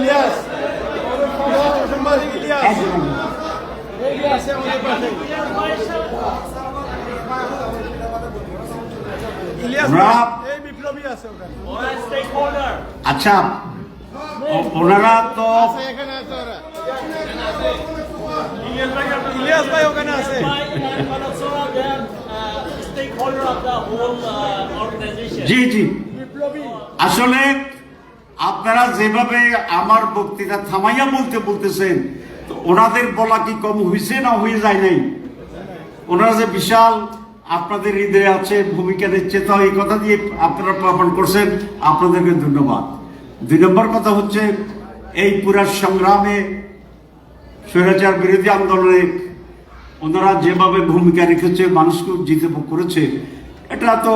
ইলিয়াস সাংবাদিক ইলিয়াস আছে আমাদের পাশে ইলিয়াস এই বিপ্লবী আছে ওখানে আচ্ছা ওনারা তো এখানে আছে ওরা ইলিয়াস ভাই ওখানে আছে জি জি বিপ্লবী আসলে আপনারা যেভাবে আমার বক্তৃতা থামাইয়া বলতেছেন তো ওনাদের বলা কি কম হয়েছে না হয়ে যায় নাই? ওনারা যে বিশাল আপনাদের হৃদয়ে আছে, ভূমিকা নিচ্ছে, তো এই কথা দিয়ে আপনারা প্রমাণ করছেন, আপনাদেরকে ধন্যবাদ। 2 নম্বর কথা হচ্ছে এই পুরা সংগ্রামে স্বৈরাচার বিরোধী আন্দোলনে ওনারা যেভাবে ভূমিকা রেখেছে, মানুষকে উজ্জীবিত করেছে, এটা তো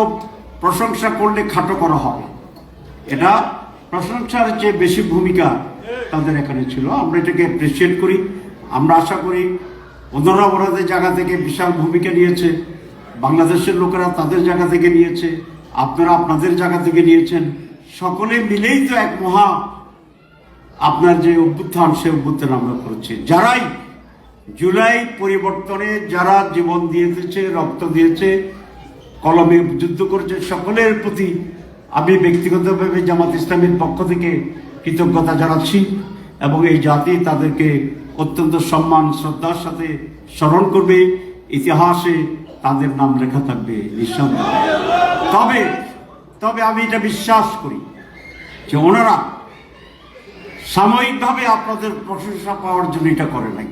প্রশংসা করলে খাটো করা হবে। এটা প্রশংসার চেয়ে বেশি ভূমিকা তাদের এখানে ছিল। আমরা এটাকে অ্যাপ্রিসিয়েট করি। আমরা আশা করি ওনারা ওনাদের জায়গা থেকে বিশাল ভূমিকা নিয়েছে, বাংলাদেশের লোকেরা তাদের জায়গা থেকে নিয়েছে, আপনারা আপনাদের জায়গা থেকে নিয়েছেন। সকলে মিলেই তো এক মহা আপনার যে অভ্যুত্থান, সে অভ্যুত্থান আমরা করেছি। যারাই জুলাই পরিবর্তনে যারা জীবন দিয়েছে, রক্ত দিয়েছে, কলমে যুদ্ধ করেছে, সকলের প্রতি আমি ব্যক্তিগতভাবে জামাত ইসলামের পক্ষ থেকে কৃতজ্ঞতা জানাচ্ছি এবং এই জাতি তাদেরকে অত্যন্ত সম্মান শ্রদ্ধার সাথে স্মরণ করবে। ইতিহাসে তাদের নাম লেখা থাকবে নিঃসন্দেহে। তবে আমি এটা বিশ্বাস করি যে ওনারা সাময়িকভাবে আপনাদের প্রশংসা পাওয়ার জন্য এটা করে নাই।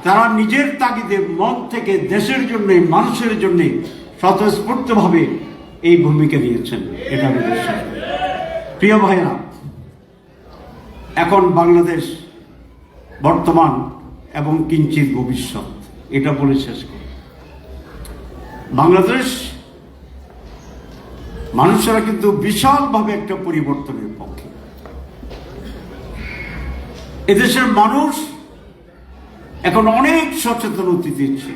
তারা নিজের তাগিদে মন থেকে দেশের জন্য, মানুষের জন্য স্বতঃস্ফূর্তভাবে এই ভূমিকা নিয়েছেন, এটা আমি বিশ্বাস করি। প্রিয় ভাইরা, এখন বাংলাদেশ বর্তমান এবং কিঞ্চিত ভবিষ্যৎ, এটা বলে শেষ করি। বাংলাদেশ মানুষেরা কিন্তু বিশালভাবে একটা পরিবর্তনের পক্ষে। এদেশের মানুষ এখন অনেক সচেতন দিচ্ছে।